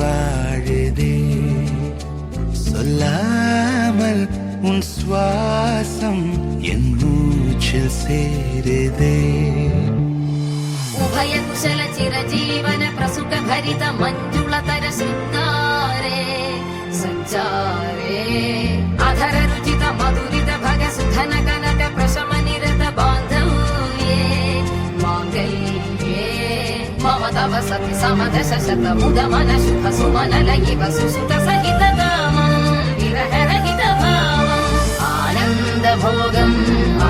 வாழுதே. சொல்லாமல் உன் சுவாசம் என் மூச்சில் சேருதே. उभय कुशल चिरजीवन प्रसुख भरित मञ्जुलतर शृङ्गारे सञ्चारे अधर रुचित मधुरित भग सुधन कनक प्रशम निरत बान्धव्ये माङ्गल्ये मम तव सति समदश शत मुद मन शुभ सुमन लयिव सुसुत सहित कामं विरह रहित भावम् आनन्द भोगम्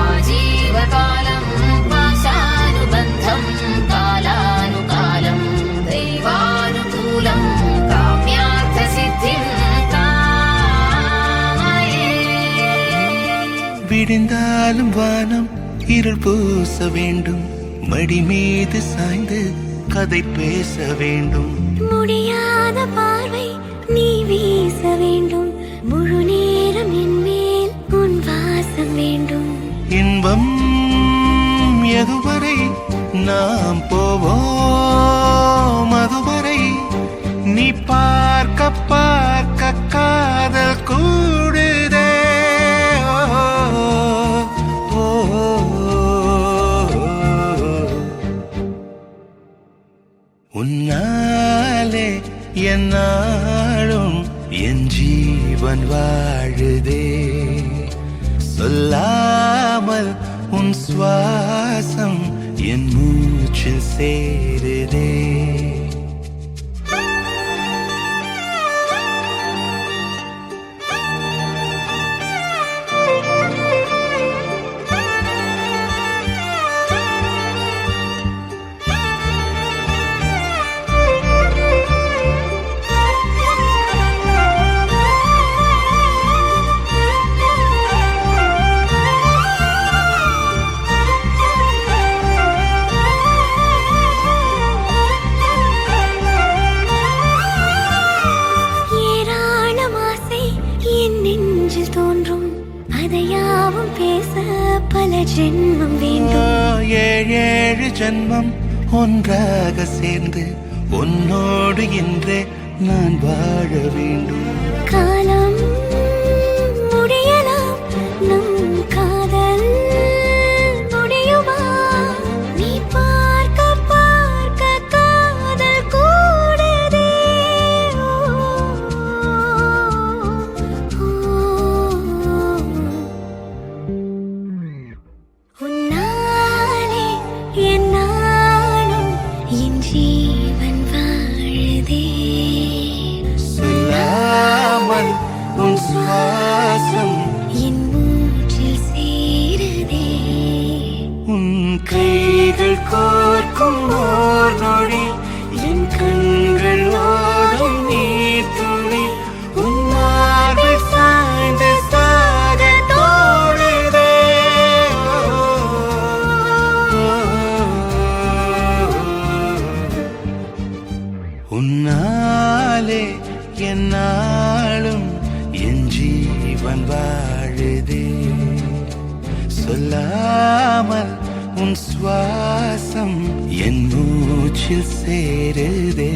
आजीवकालम् पाशानुबन्धम् कालानुकालं दैवानुकूलं काम्यार्थ सिद्धिं कामये. விடிந்தாலும் வானம் இருள் பூச வேண்டும். மடி மீது சாய்ந்து கதை பேச வேண்டும். முடியாத பார்வை நீ வீச வேண்டும். முழு நேரம் என் மேல் உன் வாசம் வேண்டும். இன்பம் எதுவரை நாம் போவோம் அதுவரை நீ பார்க்க பார்க்க காதல் கூடுதே. உன்னாலே என்னாலும் என் ஜீவன் வாழுதே. சொல்லாமல் உன் சுவாசம் என் மூச்சில் சேருதே. தோன்றும் அதையாவும் பேச பல ஜென்மம் வேண்டும். ஏழு ஜென்மம் ஒன்றாக சேர்ந்து உன்னோடு இன்றே நான் வாழ வேண்டும். காலம் முடியலாம் நம் காதல் முடியுமா? நீ பார்க்க பார்க்க காதல் கூடுதே. உன்னாலே என்னாலும் என் ஜீவன் வாழுதே. சொல்லாமல் உன் சுவாசம் என் மூச்சில் சேருதே. உன் கைகள் கோர்க்கும் ஓர் நொடி என் கண்கள் ஓடும் நீர் துளி உன் மார்பில் சாய்ந்து சாக தோடுதே. உன்னாலே என்னாலும் என் ஜீவன் வாழுதே. சொல்லாமல் உன் சுவாசம் என் மூச்சில் சேருதே.